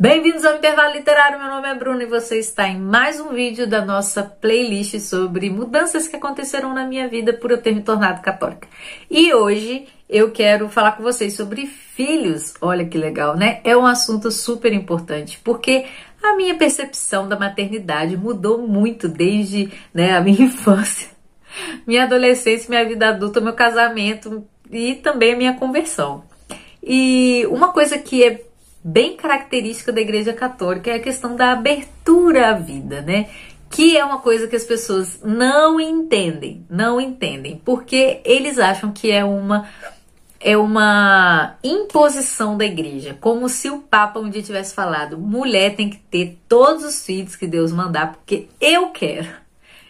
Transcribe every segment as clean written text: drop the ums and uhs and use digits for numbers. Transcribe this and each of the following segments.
Bem-vindos ao Intervalo Literário, meu nome é Bruna e você está em mais um vídeo da nossa playlist sobre mudanças que aconteceram na minha vida por eu ter me tornado católica. E hoje eu quero falar com vocês sobre filhos. Olha que legal, né? É um assunto super importante, porque a minha percepção da maternidade mudou muito desde a minha infância, minha adolescência, minha vida adulta, meu casamento e também a minha conversão. E uma coisa que é bem característica da Igreja Católica é a questão da abertura à vida, né? Que é uma coisa que as pessoas não entendem, porque eles acham que é uma imposição da igreja, como se o Papa um dia tivesse falado: mulher tem que ter todos os filhos que Deus mandar, porque eu quero.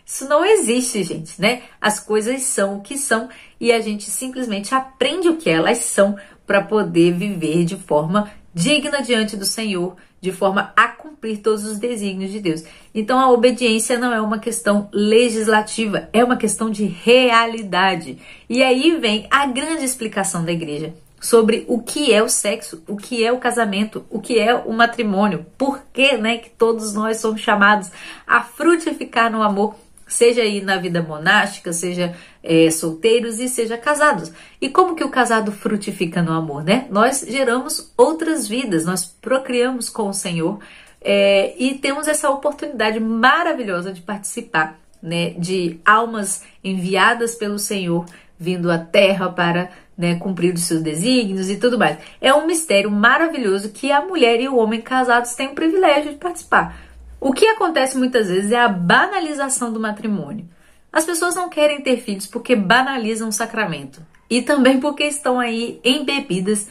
Isso não existe, gente, né? As coisas são o que são e a gente simplesmente aprende o que elas são para poder viver de forma digna diante do Senhor, de forma a cumprir todos os desígnios de Deus. Então a obediência não é uma questão legislativa, é uma questão de realidade. E aí vem a grande explicação da igreja sobre o que é o sexo, o que é o casamento, o que é o matrimônio, por que, que todos nós somos chamados a frutificar no amor, seja aí na vida monástica, seja solteiros e seja casados. E como que o casado frutifica no amor, né? Nós geramos outras vidas, nós procriamos com o Senhor e temos essa oportunidade maravilhosa de participar, de almas enviadas pelo Senhor vindo à terra para cumprir os seus desígnios e tudo mais. É um mistério maravilhoso que a mulher e o homem casados têm o privilégio de participar. O que acontece muitas vezes é a banalização do matrimônio. As pessoas não querem ter filhos porque banalizam o sacramento. E também porque estão aí embebidas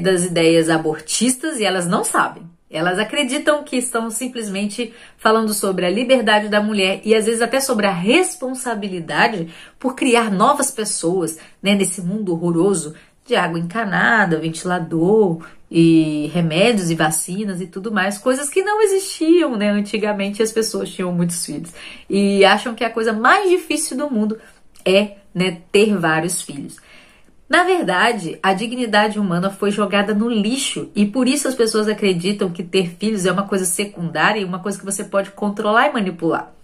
das ideias abortistas e elas não sabem. Elas acreditam que estão simplesmente falando sobre a liberdade da mulher e às vezes até sobre a responsabilidade por criar novas pessoas nesse mundo horroroso de água encanada, ventilador e remédios e vacinas e tudo mais, coisas que não existiam, antigamente as pessoas tinham muitos filhos e acham que a coisa mais difícil do mundo é ter vários filhos. Na verdade, a dignidade humana foi jogada no lixo e por isso as pessoas acreditam que ter filhos é uma coisa secundária e uma coisa que você pode controlar e manipular,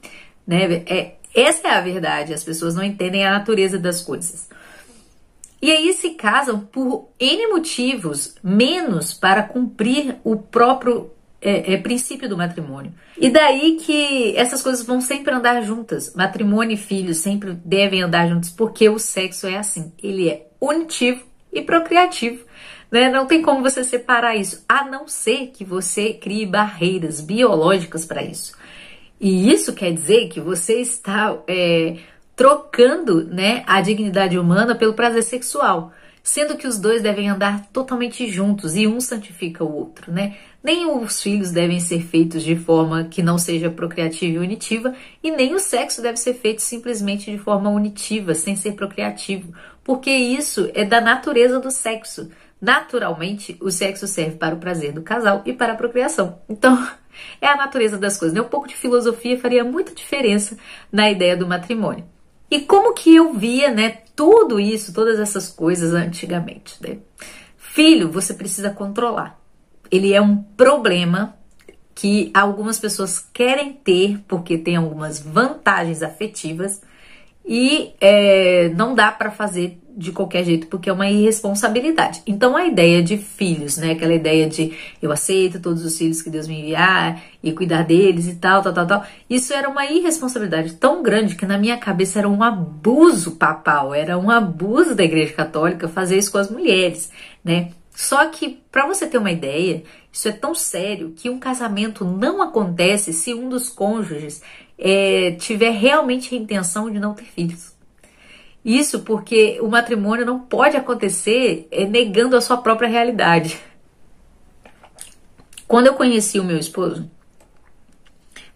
essa é a verdade, as pessoas não entendem a natureza das coisas. E aí se casam por N motivos, menos para cumprir o próprio princípio do matrimônio. E daí que essas coisas vão sempre andar juntas. Matrimônio e filhos sempre devem andar juntos, porque o sexo é assim. Ele é unitivo e procriativo. Não tem como você separar isso, a não ser que você crie barreiras biológicas para isso. E isso quer dizer que você está trocando a dignidade humana pelo prazer sexual, sendo que os dois devem andar totalmente juntos e um santifica o outro, Nem os filhos devem ser feitos de forma que não seja procriativa e unitiva, e nem o sexo deve ser feito simplesmente de forma unitiva, sem ser procriativo, porque isso é da natureza do sexo. Naturalmente, o sexo serve para o prazer do casal e para a procriação. Então, é a natureza das coisas. Um pouco de filosofia faria muita diferença na ideia do matrimônio. E como que eu via, tudo isso, todas essas coisas antigamente, Filho, você precisa controlar. Ele é um problema que algumas pessoas querem ter porque tem algumas vantagens afetivas e não dá para fazer de qualquer jeito porque é uma irresponsabilidade. Então a ideia de filhos, aquela ideia de eu aceito todos os filhos que Deus me enviar e cuidar deles e tal, isso era uma irresponsabilidade tão grande que na minha cabeça era um abuso papal, era um abuso da Igreja Católica fazer isso com as mulheres, Só que, para você ter uma ideia, isso é tão sério que um casamento não acontece se um dos cônjuges tiver realmente a intenção de não ter filhos. Isso porque o matrimônio não pode acontecer negando a sua própria realidade. Quando eu conheci o meu esposo,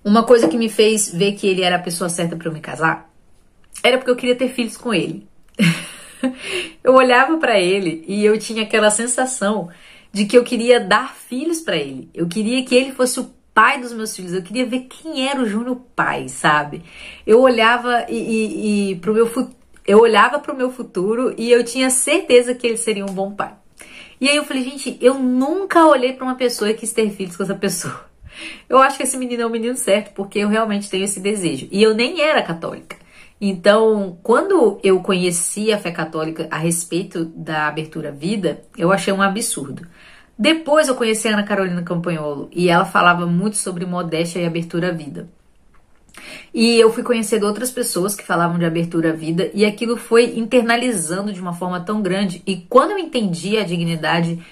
uma coisa que me fez ver que ele era a pessoa certa para eu me casar era porque eu queria ter filhos com ele. Eu olhava para ele e eu tinha aquela sensação de que eu queria dar filhos para ele. Eu queria que ele fosse o pai dos meus filhos. Eu queria ver quem era o Júnior pai, sabe? Eu olhava eu olhava para o meu futuro e eu tinha certeza que ele seria um bom pai. E aí eu falei, gente, eu nunca olhei pra uma pessoa e quis ter filhos com essa pessoa. Eu acho que esse menino é o menino certo, porque eu realmente tenho esse desejo. E eu nem era católica. Então, quando eu conheci a fé católica a respeito da abertura à vida, eu achei um absurdo. Depois eu conheci a Ana Carolina Campanholo e ela falava muito sobre modéstia e abertura à vida. E eu fui conhecendo outras pessoas que falavam de abertura à vida e aquilo foi internalizando de uma forma tão grande. E quando eu entendi a dignidade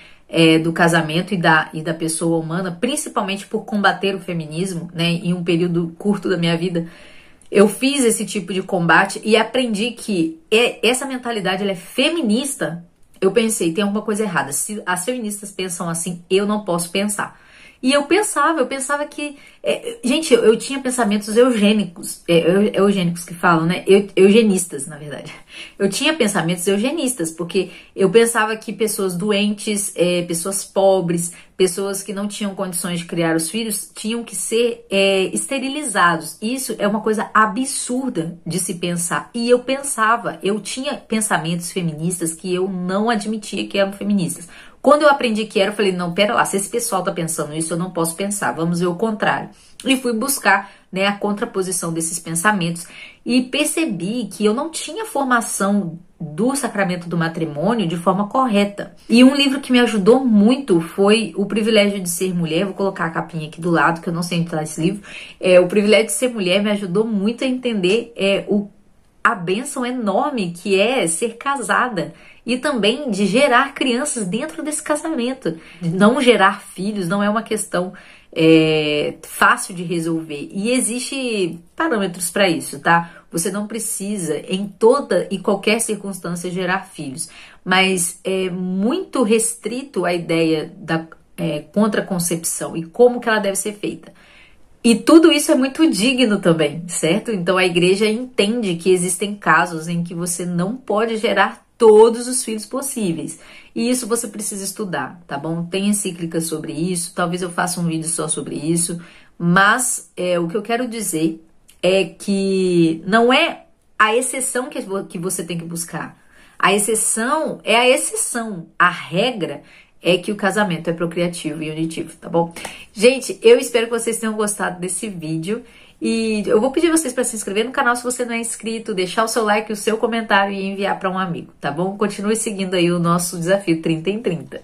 do casamento e da pessoa humana, principalmente por combater o feminismo, né, em um período curto da minha vida, eu fiz esse tipo de combate e aprendi que essa mentalidade ela é feminista. Eu pensei, tem alguma coisa errada. Se as feministas pensam assim, eu não posso pensar. E eu pensava que... gente, eu tinha pensamentos eugênicos. Eugênicos que falam, né? Eugenistas, na verdade. Eu tinha pensamentos eugenistas, porque eu pensava que pessoas doentes, pessoas pobres, pessoas que não tinham condições de criar os filhos, tinham que ser esterilizados. Isso é uma coisa absurda de se pensar. E eu tinha pensamentos feministas que eu não admitia que eram feministas. Quando eu aprendi que era, eu falei, não, pera lá, se esse pessoal tá pensando isso, eu não posso pensar, vamos ver o contrário. E fui buscar, né, a contraposição desses pensamentos e percebi que eu não tinha formação do sacramento do matrimônio de forma correta. E um livro que me ajudou muito foi O Privilégio de Ser Mulher. Vou colocar a capinha aqui do lado, que eu não sei onde tá esse livro. O Privilégio de Ser Mulher me ajudou muito a entender a bênção enorme que é ser casada. E também de gerar crianças dentro desse casamento. Não gerar filhos não é uma questão fácil de resolver. E existe parâmetros para isso, tá? Você não precisa, em toda e qualquer circunstância, gerar filhos. Mas é muito restrito a ideia da contraconcepção e como que ela deve ser feita. E tudo isso é muito digno também, certo? Então a igreja entende que existem casos em que você não pode gerar todos os filhos possíveis. E isso você precisa estudar, tá bom? Tem encíclicas sobre isso, talvez eu faça um vídeo só sobre isso, mas o que eu quero dizer é que não é a exceção que você tem que buscar. A exceção é a exceção. A regra é que o casamento é procriativo e unitivo, tá bom? Gente, eu espero que vocês tenham gostado desse vídeo. E eu vou pedir vocês para se inscrever no canal se você não é inscrito, deixar o seu like, o seu comentário e enviar para um amigo, tá bom? Continue seguindo aí o nosso desafio 30 em 30.